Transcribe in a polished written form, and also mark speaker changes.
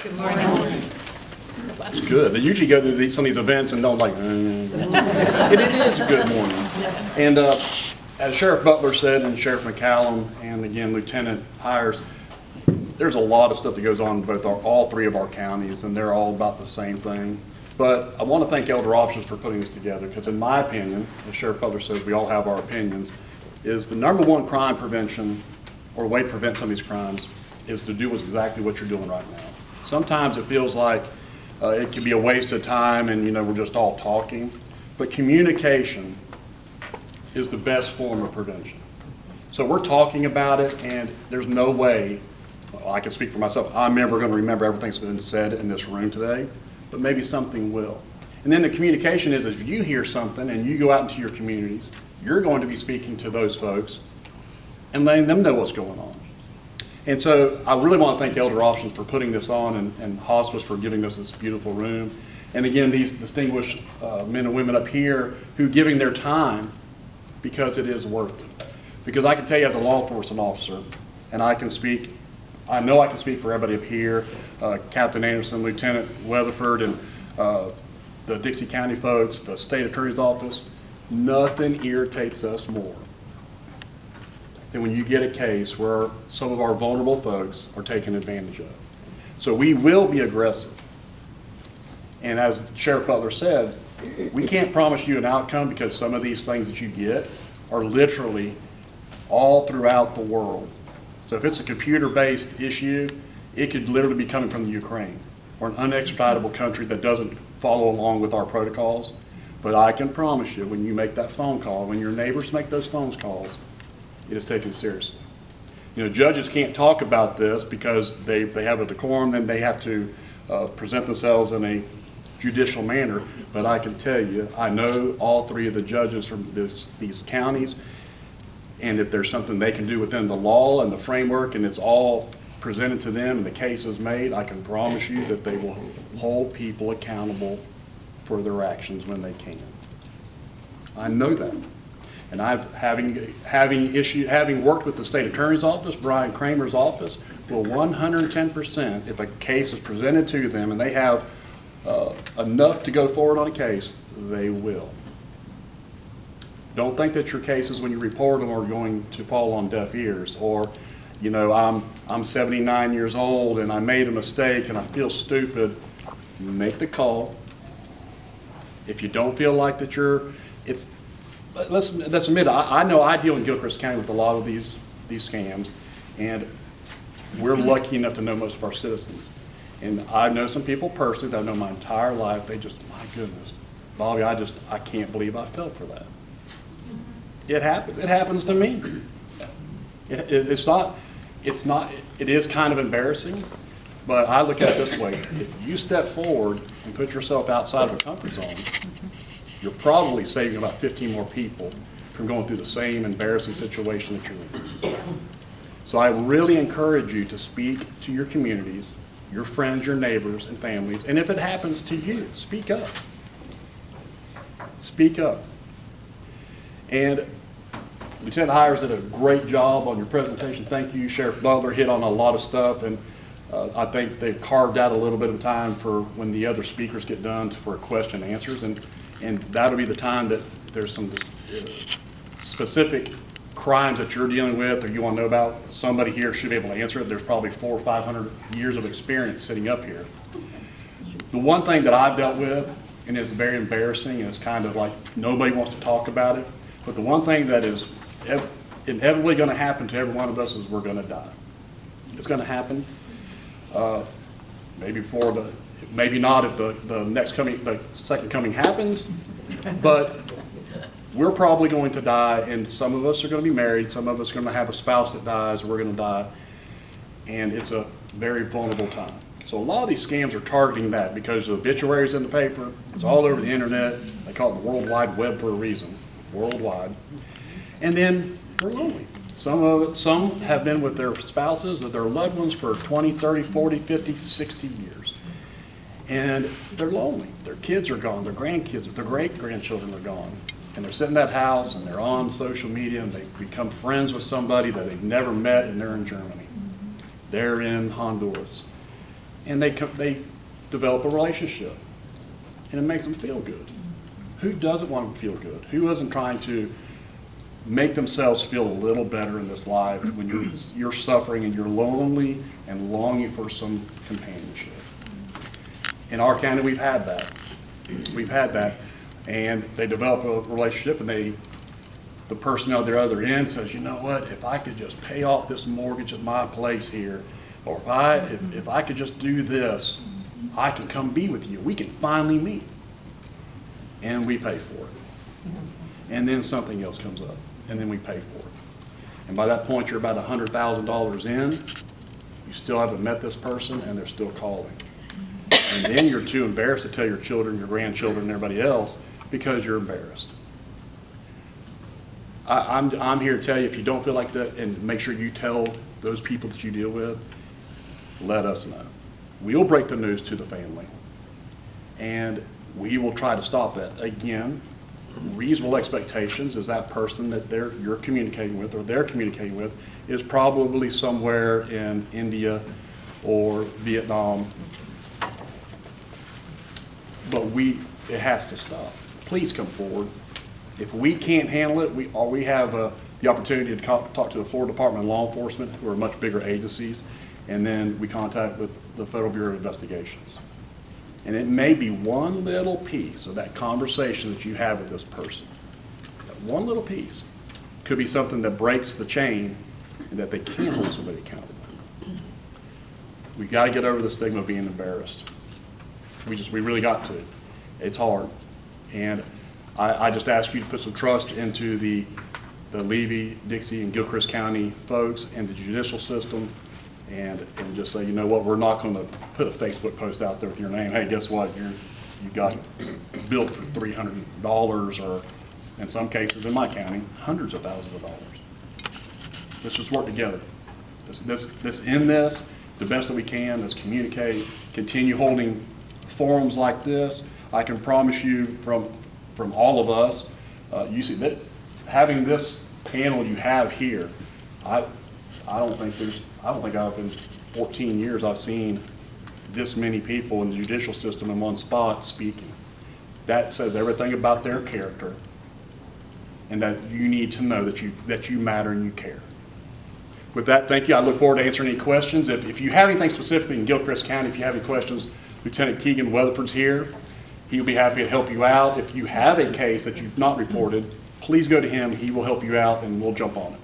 Speaker 1: Good morning.
Speaker 2: That's good. They usually go to some of these events and don't like, it is a good morning. And as Sheriff Butler said, and Sheriff McCallum, and again, Lieutenant Hires, there's a lot of stuff that goes on in all three of our counties, and they're all about the same thing. But I want to thank Elder Options for putting this together, because in my opinion, as Sheriff Butler says, we all have our opinions, is the #1 crime prevention, or way to prevent some of these crimes, is to do exactly what you're doing right now. Sometimes it feels like it can be a waste of time and we're just all talking, but communication is the best form of prevention. So we're talking about it, and there's no way, well, I can speak for myself, I'm never going to remember everything that's been said in this room today, but maybe something will. And then the communication is, if you hear something and you go out into your communities, you're going to be speaking to those folks and letting them know what's going on. And so I really want to thank Elder Options for putting this on, and Hospice for giving us this beautiful room. And again, these distinguished men and women up here who giving their time, because it is worth it. Because I can tell you as a law enforcement officer, and I know I can speak for everybody up here, Captain Anderson, Lieutenant Weatherford, and the Dixie County folks, the State Attorney's Office, nothing irritates us more than when you get a case where some of our vulnerable folks are taken advantage of. So we will be aggressive. And as Sheriff Butler said, we can't promise you an outcome, because some of these things that you get are literally all throughout the world. So if it's a computer-based issue, it could literally be coming from the Ukraine, or an unextraditable country that doesn't follow along with our protocols. But I can promise you, when you make that phone call, when your neighbors make those phone calls, it is taken seriously. Judges can't talk about this because they have a decorum, then they have to present themselves in a judicial manner. But I can tell you, I know all three of the judges from these counties, and if there's something they can do within the law and the framework, and it's all presented to them and the case is made, I can promise you that they will hold people accountable for their actions when they can. I know that. And having worked with the State Attorney's Office, Brian Kramer's office, will 110%, if a case is presented to them and they have enough to go forward on a case, they will. Don't think that your cases, when you report them, are going to fall on deaf ears, or, I'm 79 years old and I made a mistake and I feel stupid. Make the call. If you don't feel like that let's admit it, I know I deal in Gilchrist County with a lot of these scams, and we're lucky enough to know most of our citizens. And I know some people personally that I know my entire life, they just, my goodness, Bobby, I can't believe I fell for that. It happens. It happens to me. It is kind of embarrassing, but I look at it this way. If you step forward and put yourself outside of a comfort zone, you're probably saving about 15 more people from going through the same embarrassing situation that you're in. So I really encourage you to speak to your communities, your friends, your neighbors, and families, and if it happens to you, speak up. Speak up. And Lieutenant Hires did a great job on your presentation. Thank you. Sheriff Butler hit on a lot of stuff, and I think they carved out a little bit of time for when the other speakers get done for question and answers, and that'll be the time that there's some specific crimes that you're dealing with or you want to know about. Somebody here should be able to answer it. There's probably 400 or 500 years of experience sitting up here. The one thing that I've dealt with, and it's very embarrassing, and it's kind of like nobody wants to talk about it, but the one thing that is inevitably going to happen to every one of us is we're going to die. It's going to happen. Maybe not if the second coming happens, but we're probably going to die, and some of us are going to be married, some of us are going to have a spouse that dies, we're going to die, and it's a very vulnerable time. So a lot of these scams are targeting that because the obituaries in the paper, it's all over the internet. They call it the World Wide Web for a reason, worldwide. And then they're lonely. Some have been with their spouses or their loved ones for 20, 30, 40, 50, 60 years. And they're lonely. Their kids are gone, their grandkids, their great-grandchildren are gone. And they're sitting in that house and they're on social media and they become friends with somebody that they've never met, and they're in Germany. They're in Honduras. and they develop a relationship, and it makes them feel good. Who doesn't want to feel good? Who isn't trying to make themselves feel a little better in this life when you're suffering and you're lonely and longing for some companionship? In our county, we've had that. We've had that, and they develop a relationship, and the person on the other end says, you know what, if I could just pay off this mortgage at my place here, or if I could just do this, I can come be with you. We can finally meet. And we pay for it. And then something else comes up, and then we pay for it. And by that point, you're about $100,000 in. You still haven't met this person, and they're still calling. And then you're too embarrassed to tell your children, your grandchildren, and everybody else because you're embarrassed. I'm here to tell you, if you don't feel like that, and make sure you tell those people that you deal with, let us know. We'll break the news to the family, and we will try to stop that. Again, reasonable expectations is that person that you're communicating with or they're communicating with is probably somewhere in India or Vietnam. But it has to stop. Please come forward. If we can't handle it, we have the opportunity to talk to the Florida Department of Law Enforcement, who are much bigger agencies, and then we contact with the Federal Bureau of Investigations. And it may be one little piece of that conversation that you have with this person. That one little piece could be something that breaks the chain and that they can hold somebody accountable. We got to get over the stigma of being embarrassed. We really got to. It's hard. And I just ask you to put some trust into the Levy, Dixie, and Gilchrist County folks and the judicial system, and just say, you know what, we're not going to put a Facebook post out there with your name. Hey, guess what? You got billed for $300, or in some cases in my county, hundreds of thousands of dollars. Let's just work together. Let's end this the best that we can. Let's communicate. Continue holding forums like this. I can promise you from all of us, you see that having this panel you have here, I don't think I've in 14 years I've seen this many people in the judicial system in one spot speaking. That says everything about their character, and that you need to know that you matter and you care. With that, thank you. I look forward to answering any questions. If you have anything specifically in Gilchrist County, if you have any questions, Lieutenant Keegan Weatherford's here. He'll be happy to help you out. If you have a case that you've not reported, please go to him. He will help you out, and we'll jump on it.